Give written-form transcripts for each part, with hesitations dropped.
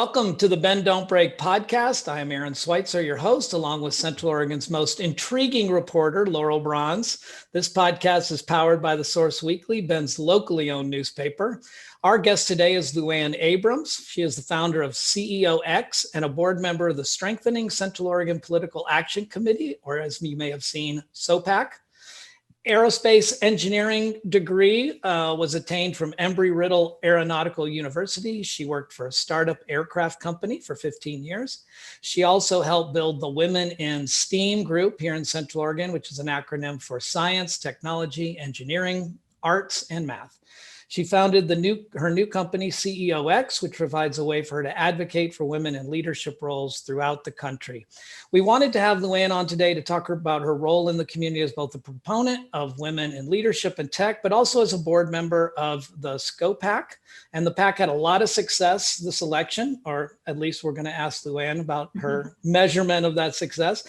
Welcome to the Bend Don't Break podcast. I am Aaron Schweitzer, your host, along with Central Oregon's most intriguing reporter, Laurel Bronze. This podcast is powered by The Source Weekly, Bend's locally owned newspaper. Our guest today is Luann Abrams. She is the founder of CEOX and a board member of the Strengthening Central Oregon Political Action Committee, or as you may have seen, SCOPAC. Aerospace engineering degree was attained from Embry-Riddle Aeronautical University. She worked for a startup aircraft company for 15 years. She also helped build the Women in STEAM group here in Central Oregon, which is an acronym for Science, Technology, Engineering, Arts, and Math. She founded her new company, CEOX, which provides a way for her to advocate for women in leadership roles throughout the country. We wanted to have Luann on today to talk about her role in the community as both a proponent of women in leadership and tech, but also as a board member of the SCOPAC. And the PAC had a lot of success this election, or at least we're going to ask Luann about her measurement of that success.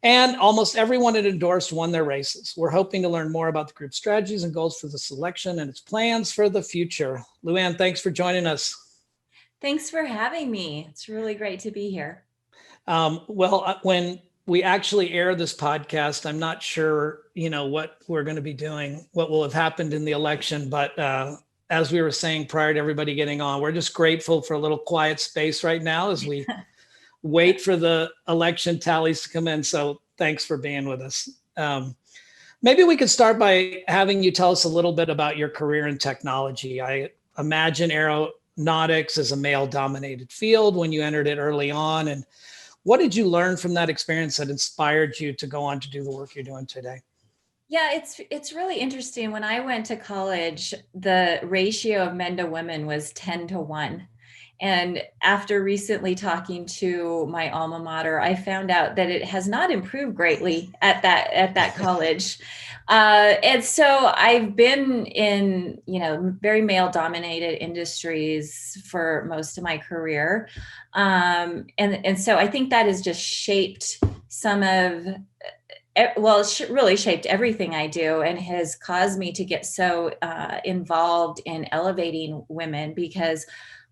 And almost everyone it endorsed won their races. We're hoping to learn more about the group's strategies and goals for this election and its plans for the future. Luann, thanks for joining us. Thanks for having me. It's really great to be here. When we actually air this podcast, I'm not sure, what we're going to be doing, what will have happened in the election. But as we were saying prior to everybody getting on, we're just grateful for a little quiet space right now as we wait for the election tallies to come in. So thanks for being with us. Maybe we could start by having you tell us a little bit about your career in technology. I imagine aeronautics is a male-dominated field when you entered it early on. And what did you learn from that experience that inspired you to go on to do the work you're doing today? Yeah, it's really interesting. When I went to college, the ratio of men to women was 10-1. And after recently talking to my alma mater, I found out that it has not improved greatly at that college. And so I've been in, very male-dominated industries for most of my career. And so I think that has just shaped really shaped everything I do and has caused me to get so involved in elevating women, because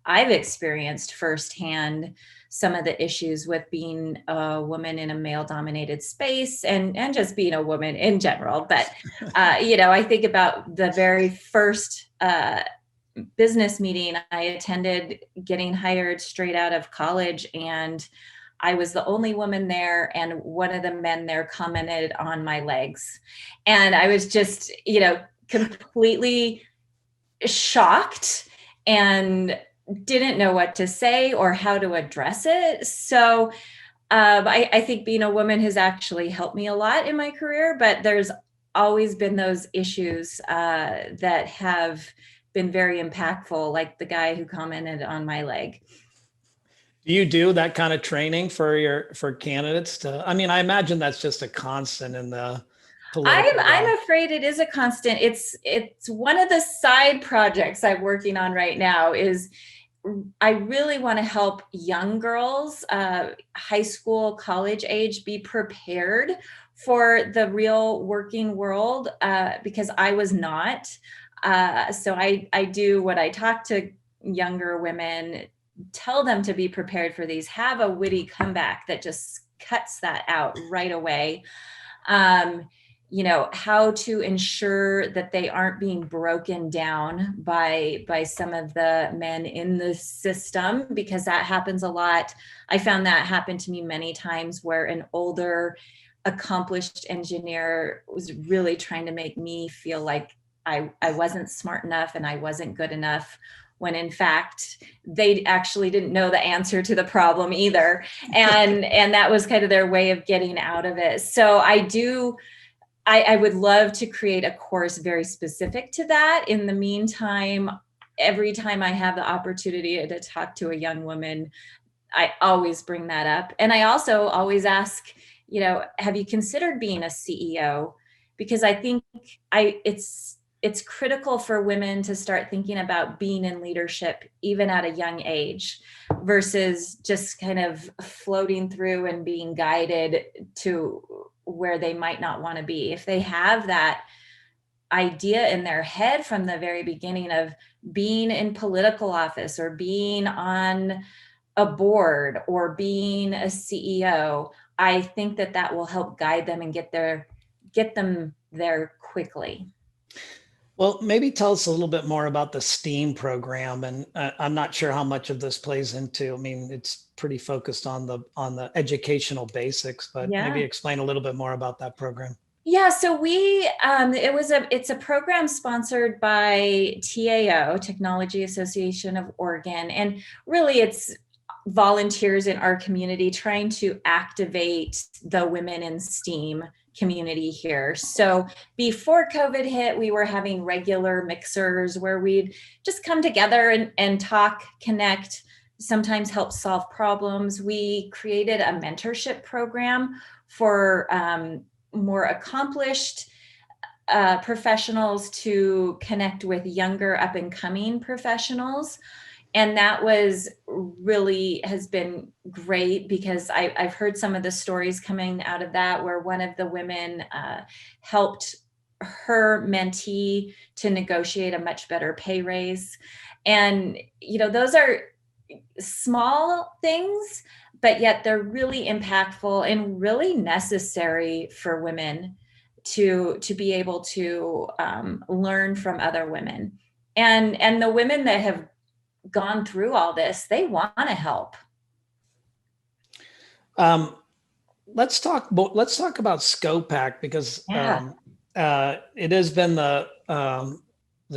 I've experienced firsthand some of the issues with being a woman in a male-dominated space and just being a woman in general. But, I think about the very first business meeting I attended getting hired straight out of college, and I was the only woman there, and one of the men there commented on my legs. And I was just, completely shocked and didn't know what to say or how to address it. So I think being a woman has actually helped me a lot in my career, but there's always been those issues that have been very impactful, like the guy who commented on my leg. Do you do that kind of training for candidates I imagine that's just a constant in the political realm. I'm afraid it is a constant. It's one of the side projects I'm working on right now. Is I really want to help young girls, high school, college age, be prepared for the real working world, because I was not. So I do what I talk to younger women, tell them to be prepared for these, have a witty comeback that just cuts that out right away. How to ensure that they aren't being broken down by some of the men in the system, because that happens a lot. I found that happened to me many times, where an older, accomplished engineer was really trying to make me feel like I wasn't smart enough and I wasn't good enough, when in fact they actually didn't know the answer to the problem either. And that was kind of their way of getting out of it. So I would love to create a course very specific to that. In the meantime, every time I have the opportunity to talk to a young woman, I always bring that up. And I also always ask, have you considered being a CEO? Because I think it's critical for women to start thinking about being in leadership even at a young age, versus just kind of floating through and being guided to where they might not want to be. If they have that idea in their head from the very beginning of being in political office or being on a board or being a CEO, I think that will help guide them and get them there quickly. Well, maybe tell us a little bit more about the STEAM program. And I'm not sure how much of this plays into, I mean, it's pretty focused on the educational basics, but maybe explain a little bit more about that program. Yeah, so it's a program sponsored by TAO, Technology Association of Oregon, and really it's volunteers in our community trying to activate the women in STEAM community here. So before COVID hit, we were having regular mixers where we'd just come together and talk, connect, sometimes help solve problems. We created a mentorship program for more accomplished professionals to connect with younger up and coming professionals. And that has been great because I've heard some of the stories coming out of that where one of the women helped her mentee to negotiate a much better pay raise. And, those are small things, but yet they're really impactful and really necessary for women to be able to learn from other women. And the women that have gone through all this, they want to help. Let's talk about SCOPAC because it has been the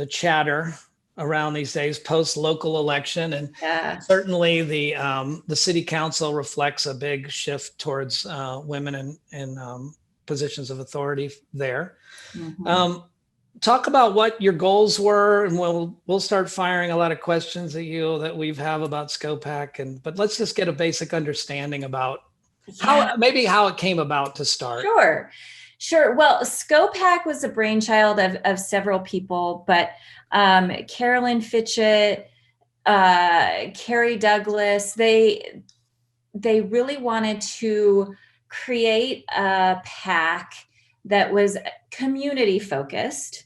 chatter around these days post local election, and certainly the city council reflects a big shift towards women in positions of authority there. Mm-hmm. Talk about what your goals were, and we'll start firing a lot of questions at you that we've have about SCOPAC, but let's just get a basic understanding about how it came about to start. Sure. Well, SCOPAC was a brainchild of several people, but Carolyn Fitchett, Carrie Douglas, they really wanted to create a PAC that was community focused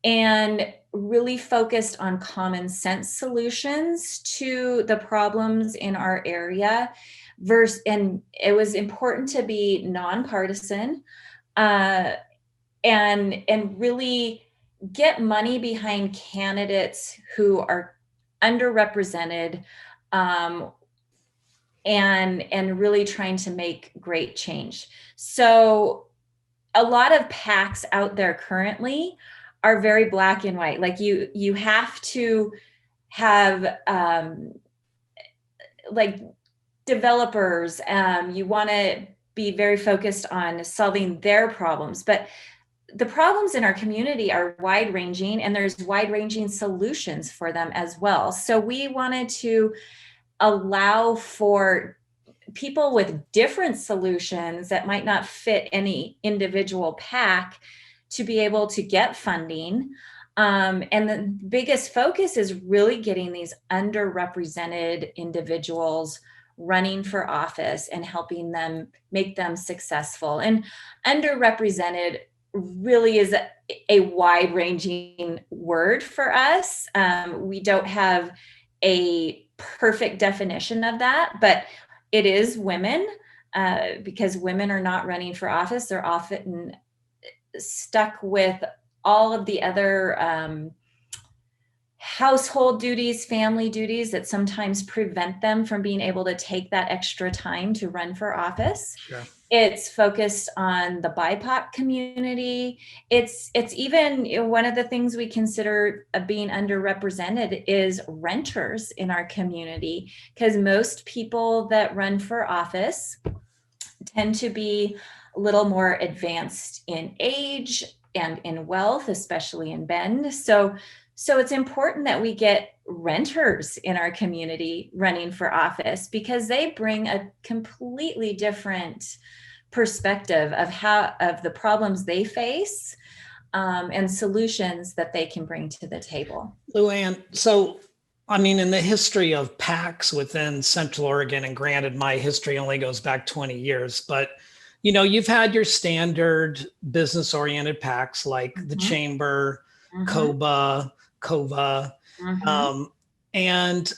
and really focused on common sense solutions to the problems in our area. And it was important to be nonpartisan and really get money behind candidates who are underrepresented and really trying to make great change. So a lot of PACs out there currently are very black and white. Like you have to have like developers, you want to be very focused on solving their problems, but the problems in our community are wide ranging and there's wide ranging solutions for them as well. So we wanted to allow for people with different solutions that might not fit any individual PAC to be able to get funding. And the biggest focus is really getting these underrepresented individuals running for office and helping them make them successful. And underrepresented really is a wide-ranging word for us. We don't have a perfect definition of that, but it is women, because women are not running for office. They're often stuck with all of the other household duties, family duties that sometimes prevent them from being able to take that extra time to run for office. Sure. It's focused on the BIPOC community. It's even one of the things we consider being underrepresented is renters in our community, because most people that run for office tend to be a little more advanced in age and in wealth, especially in Bend. So it's important that we get renters in our community running for office because they bring a completely different perspective of the problems they face and solutions that they can bring to the table. Luann, so I mean, in the history of PACs within Central Oregon, and granted, my history only goes back 20 years, but you've had your standard business-oriented PACs like the Chamber, COBA, COVA, and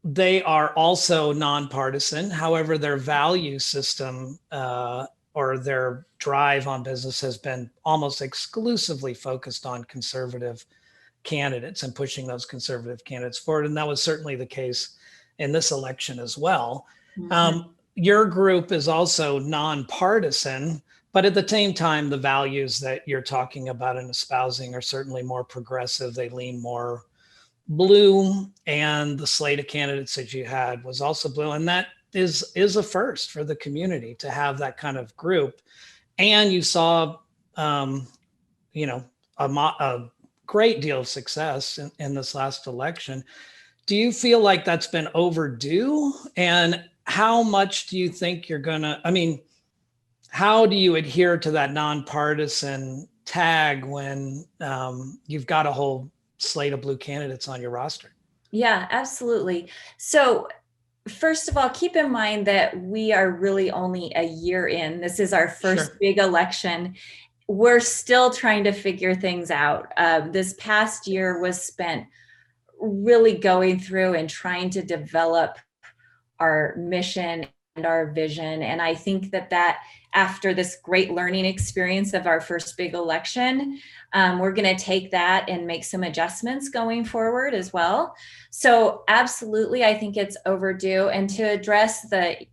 they are also nonpartisan. However, their value system or their drive on business has been almost exclusively focused on conservative candidates and pushing those conservative candidates forward. And that was certainly the case in this election as well. Mhm. Your group is also nonpartisan, but at the same time, the values that you're talking about and espousing are certainly more progressive. They lean more blue, and the slate of candidates that you had was also blue. And that is a first for the community to have that kind of group. And you saw, you know, a great deal of success in this last election. Do you feel like that's been overdue? And how much do you think you're gonna, I mean, how do you adhere to that nonpartisan tag when you've got a whole slate of blue candidates on your roster? Yeah, absolutely. So first of all, keep in mind that we are really only a year in. This is our first Sure. big election. We're still trying to figure things out. This past year was spent really going through and trying to develop our mission and our vision. And I think that after this great learning experience of our first big election, we're going to take that and make some adjustments going forward as well. So absolutely, I think it's overdue. And to address the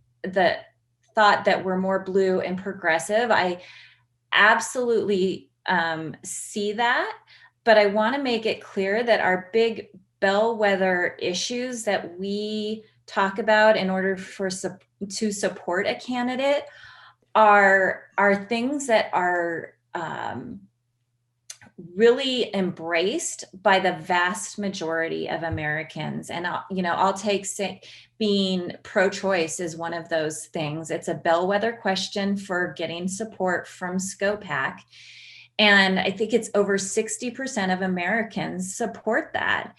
thought that we're more blue and progressive, I absolutely see that. But I want to make it clear that our big bellwether issues that we talk about in order to support a candidate are things that are really embraced by the vast majority of Americans. And I'll take being pro-choice is one of those things. It's a bellwether question for getting support from SCOPAC. And I think it's over 60% of Americans support that.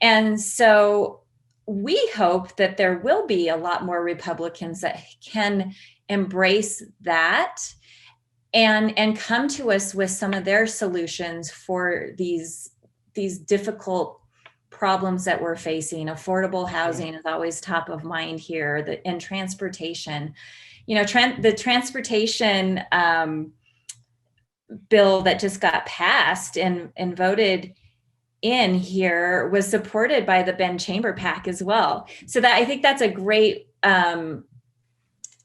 And so we hope that there will be a lot more Republicans that can embrace that and come to us with some of their solutions for these difficult problems that we're facing. Affordable housing is always top of mind here, and transportation. The transportation bill that just got passed and voted in here was supported by the Ben Chamber PAC as well. So that I think that's a great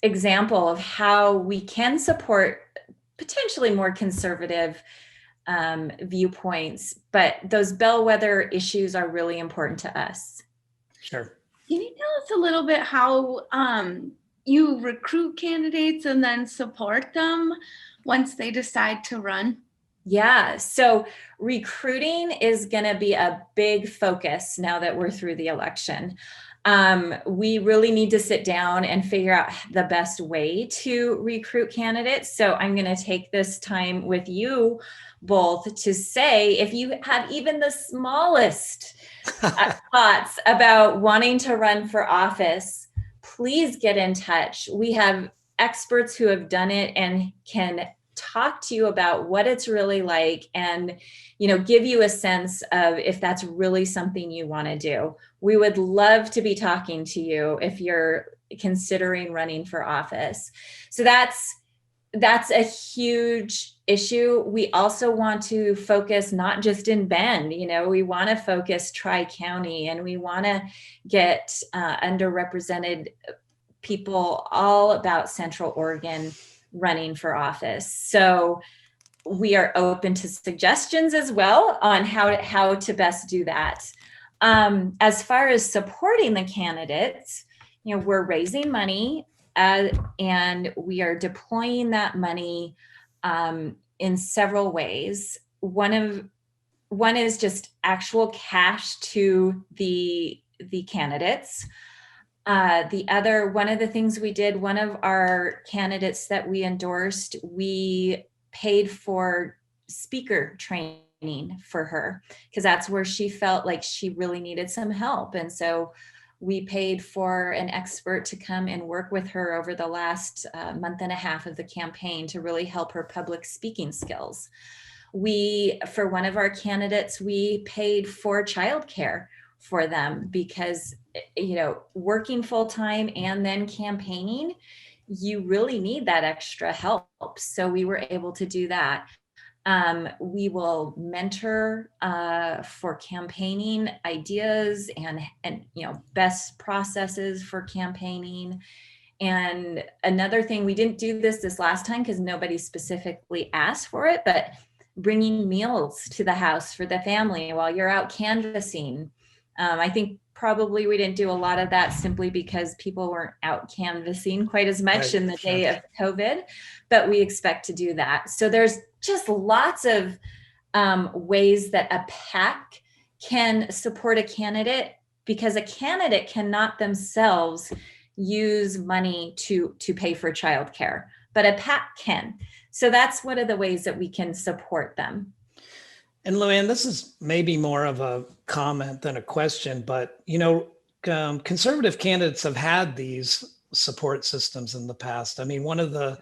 example of how we can support potentially more conservative viewpoints, but those bellwether issues are really important to us. Sure. Can you tell us a little bit how you recruit candidates and then support them once they decide to run? Yeah, so recruiting is going to be a big focus now that we're through the election. We really need to sit down and figure out the best way to recruit candidates. So I'm going to take this time with you both to say, if you have even the smallest thoughts about wanting to run for office, please get in touch. We have experts who have done it and can talk to you about what it's really like and give you a sense of if that's really something you want to do. We would love to be talking to you if you're considering running for office. So that's a huge issue. We also want to focus not just in Bend, we want to focus Tri-County, and we want to get underrepresented people all about Central Oregon running for office. So we are open to suggestions as well on how to best do that. As far as supporting the candidates, we're raising money and we are deploying that money in several ways. One is just actual cash to the candidates. The other, one of the things we did, one of our candidates that we endorsed, we paid for speaker training for her because that's where she felt like she really needed some help. And so we paid for an expert to come and work with her over the last month and a half of the campaign to really help her public speaking skills. For one of our candidates, we paid for childcare for them, because, working full time and then campaigning, you really need that extra help. So we were able to do that. We will mentor for campaigning ideas and best processes for campaigning. And another thing, we didn't do this last time because nobody specifically asked for it, but bringing meals to the house for the family while you're out canvassing. I think probably we didn't do a lot of that simply because people weren't out canvassing quite as much in the day of COVID, but we expect to do that. So there's just lots of ways that a PAC can support a candidate, because a candidate cannot themselves use money to pay for childcare, but a PAC can. So that's one of the ways that we can support them. And Luann, this is maybe more of a comment than a question, but conservative candidates have had these support systems in the past. I mean, one of the,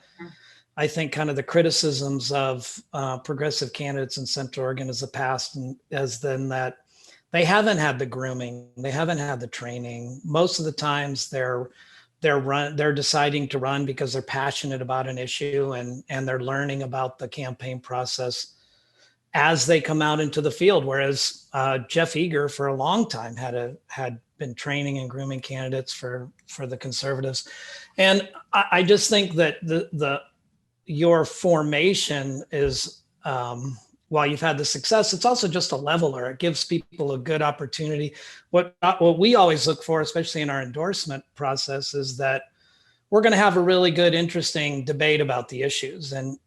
I think, kind of the criticisms of progressive candidates in Central Oregon is the past, and as then that they haven't had the grooming, they haven't had the training. Most of the times they're deciding to run because they're passionate about an issue, and they're learning about the campaign process as they come out into the field. Whereas Jeff Eager for a long time had been training and grooming candidates for the conservatives. And I just think that your formation is, while you've had the success, it's also just a leveler. It gives people a good opportunity. What we always look for, especially in our endorsement process, is that we're going to have a really good, interesting debate about the issues. And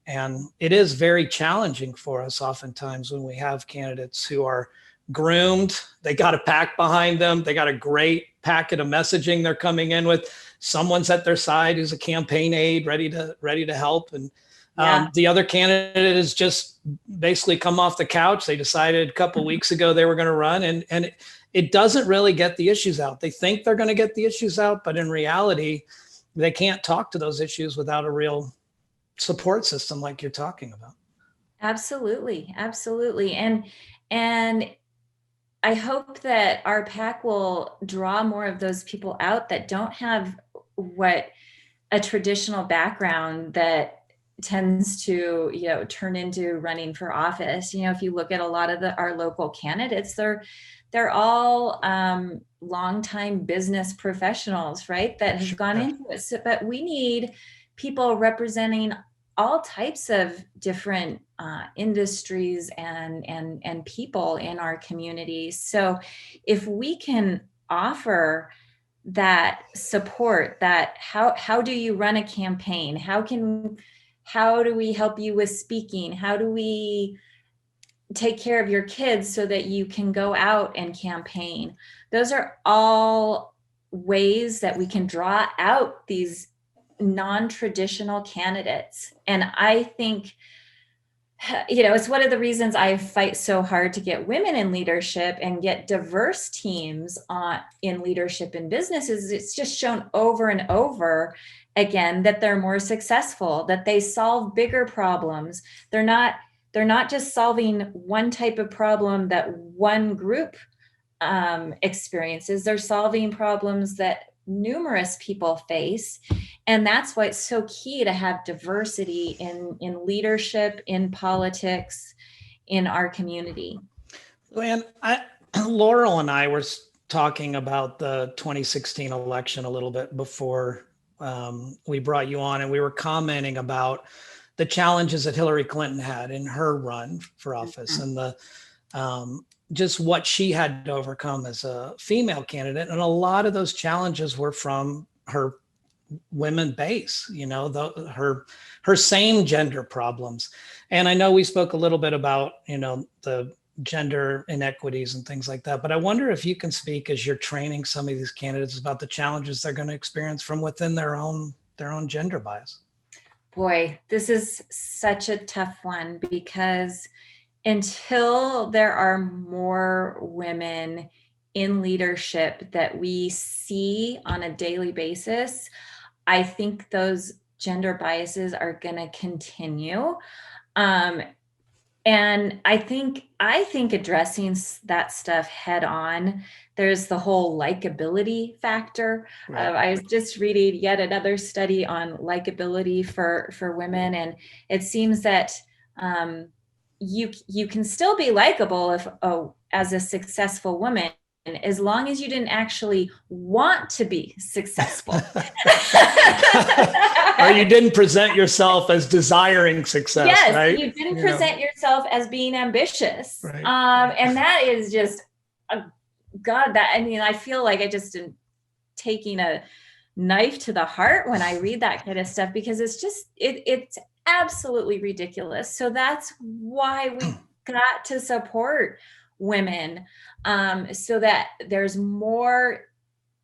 it is very challenging for us oftentimes when we have candidates who are groomed. They got a PAC behind them. They got a great packet of messaging they're coming in with. Someone's at their side who's a campaign aide ready to help. And the other candidate is just basically come off the couch. They decided a couple of weeks ago they were going to run, and it doesn't really get the issues out. They think they're going to get the issues out, but in reality, they can't talk to those issues without a real support system like you're talking about. Absolutely. Absolutely. And I hope that our PAC will draw more of those people out that don't have what a traditional background that tends to, turn into running for office. If you look at a lot of our local candidates, they're all longtime business professionals, right? That have gone into it. So, but we need people representing all types of different industries and people in our communities. So if we can offer that support, that how do you run a campaign? How do we help you with speaking? How do we take care of your kids so that you can go out and campaign? Those are all ways that we can draw out these non-traditional candidates. And I think, it's one of the reasons I fight so hard to get women in leadership and get diverse teams in leadership in businesses. It's just shown over and over again that they're more successful, that they solve bigger problems. They're not just solving one type of problem that one group experiences. They're solving problems that numerous people face. And that's why it's so key to have diversity in leadership, in politics, in our community. Luann, Laurel and I were talking about the 2016 election a little bit before we brought you on, and we were commenting about the challenges that Hillary Clinton had in her run for office, and the just what she had to overcome as a female candidate. And a lot of those challenges were from her women base, her same gender problems. And I know we spoke a little bit about, the gender inequities and things like that, but I wonder if you can speak, as you're training some of these candidates, about the challenges they're going to experience from within their own gender bias. Boy, this is such a tough one, because until there are more women in leadership that we see on a daily basis, I think those gender biases are going to continue. And And I think addressing that stuff head on, there's the whole likability factor. Right. I was just reading yet another study on likability for women, and it seems that you can still be likable as a successful woman, as long as you didn't actually want to be successful. Or you didn't present yourself as desiring success, yes, right? You didn't present yourself as being ambitious. Right. And that is just, God, I feel like I just am taking a knife to the heart when I read that kind of stuff, because it's just, it's absolutely ridiculous. So that's why we got to support women, so that there's more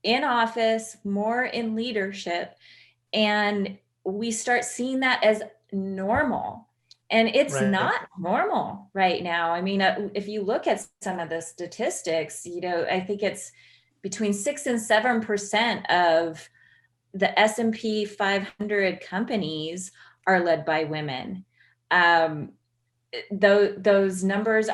in office, more in leadership, and we start seeing that as normal. And it's not normal right now. I mean, if you look at some of the statistics, I think it's between 6 and 7% of the S&P 500 companies are led by women. Those numbers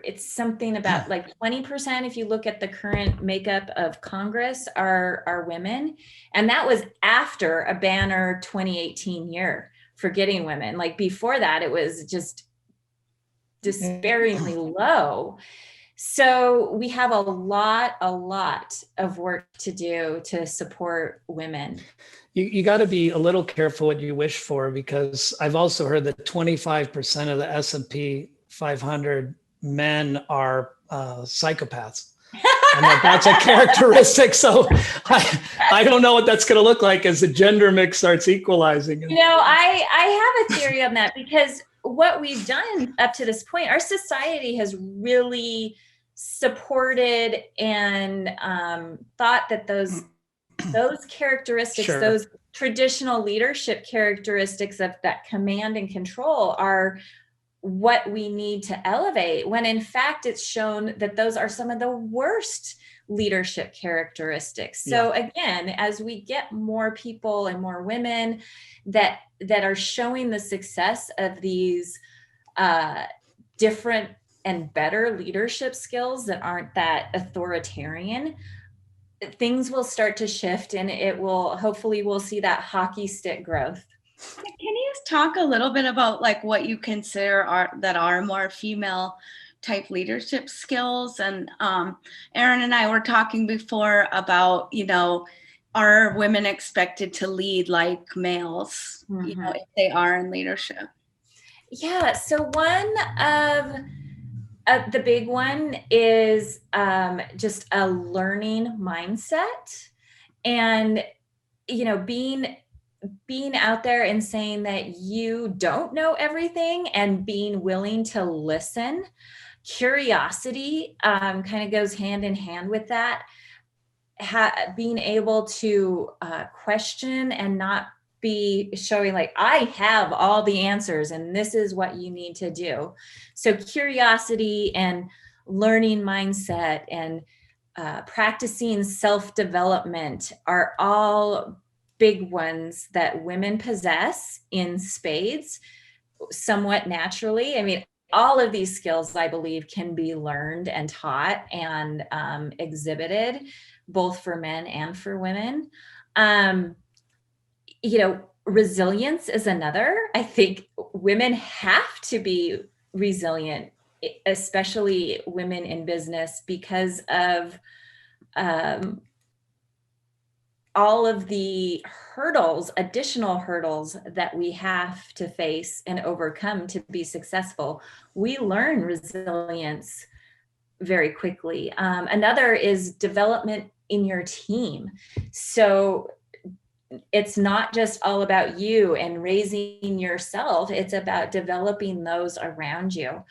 it's something about like 20%. If you look at the current makeup of Congress are women. And that was after a banner 2018 year for getting women. Like before that, it was just despairingly low. So we have a lot of work to do to support women. You got to be a little careful what you wish for, because I've also heard that 25% of the S&P 500 men are psychopaths. And that's a characteristic. So I don't know what that's going to look like as the gender mix starts equalizing. I have a theory on that, because what we've done up to this point, our society has really supported and thought that those characteristics, those traditional leadership characteristics of that command and control are what we need to elevate, when in fact it's shown that those are some of the worst leadership characteristics. So again, as we get more people and more women that are showing the success of these different and better leadership skills that aren't that authoritarian, things will start to shift, and hopefully we'll see that hockey stick growth. Can you talk a little bit about like what you consider are more female type leadership skills? And Erin and I were talking before about, are women expected to lead like males, if they are in leadership? Yeah. So one of the big one is just a learning mindset, and being out there and saying that you don't know everything, and being willing to listen. Curiosity kind of goes hand in hand with that. Being able to question and not be showing like, I have all the answers and this is what you need to do. So curiosity and learning mindset and practicing self-development are all big ones that women possess in spades, somewhat naturally. I mean, all of these skills, I believe, can be learned and taught and exhibited, both for men and for women. Resilience is another. I think women have to be resilient, especially women in business, because of all of the additional hurdles that we have to face and overcome to be successful. We learn resilience very quickly. Another is development in your team. So it's not just all about you and raising yourself. It's about developing those around you,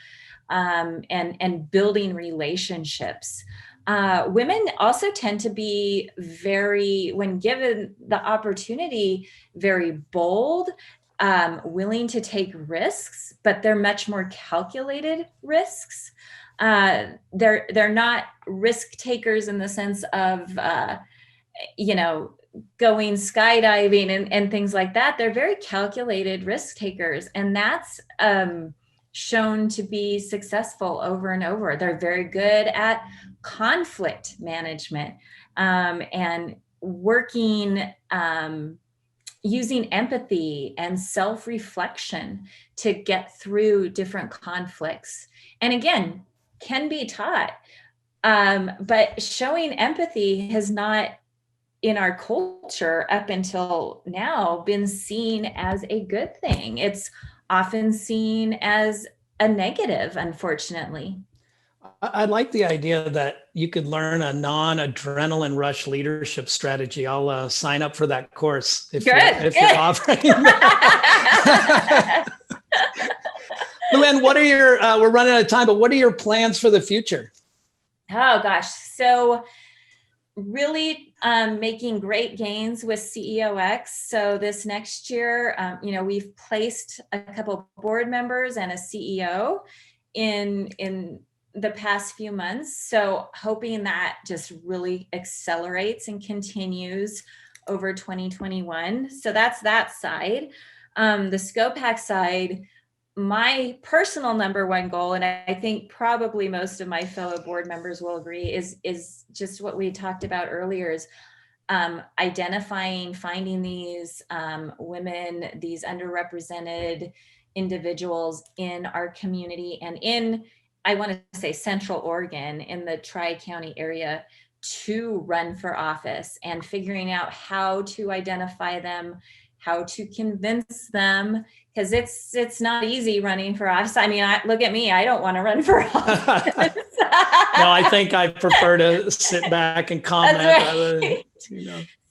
and building relationships. Women also tend to be when given the opportunity, very bold, willing to take risks, but they're much more calculated risks. They're not risk takers in the sense of, going skydiving and things like that. They're very calculated risk takers. And that's shown to be successful over and over. They're very good at conflict management, and working, using empathy and self-reflection to get through different conflicts. And again, can be taught. But showing empathy has not, in our culture up until now, been seen as a good thing. It's often seen as a negative, unfortunately. I like the idea that you could learn a non-adrenaline rush leadership strategy. I'll sign up for that course if you're offering that. Luann, what are your, we're running out of time, but what are your plans for the future? Oh gosh. So really making great gains with CEOX. So this next year, we've placed a couple board members and a CEO in the past few months. So hoping that just really accelerates and continues over 2021. So that's that side. The SCOPAC side, my personal number one goal, and I think probably most of my fellow board members will agree, is just what we talked about earlier, is identifying, finding these women, these underrepresented individuals in our community and in, I want to say, Central Oregon, in the Tri-County area, to run for office, and figuring out how to identify them, how to convince them, because it's not easy running for office. I mean, look at me, I don't want to run for office. No, I think I prefer to sit back and comment. Right.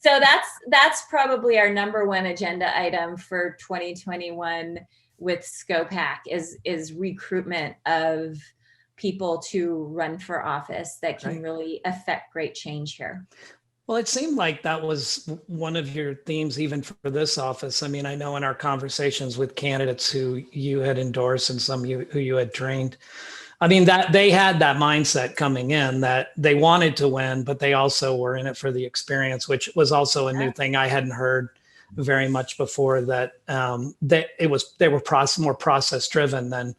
So that's probably our number one agenda item for 2021 with SCOPAC is recruitment of people to run for office that can really affect great change here. Well, it seemed like that was one of your themes even for this office. I mean, I know in our conversations with candidates who you had endorsed and some who you had trained, I mean, that they had that mindset coming in that they wanted to win, but they also were in it for the experience, which was also a new thing I hadn't heard very much before, that they were more process driven than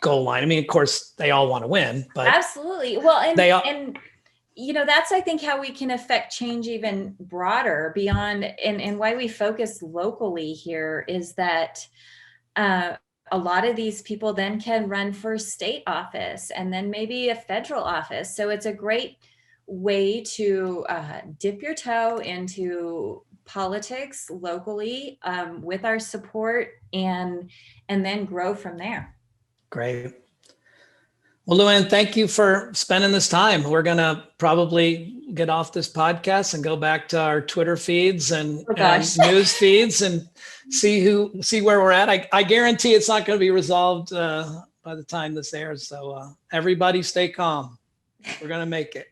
goal line. I mean, of course, they all want to win, but absolutely. Well, and that's, I think, how we can affect change even broader beyond, and why we focus locally here is that a lot of these people then can run for state office and then maybe a federal office. So it's a great way to dip your toe into politics locally with our support, and then grow from there. Great. Well, Luann, thank you for spending this time. We're going to probably get off this podcast and go back to our Twitter feeds and news feeds and see where we're at. I guarantee it's not going to be resolved by the time this airs. So everybody stay calm. We're going to make it.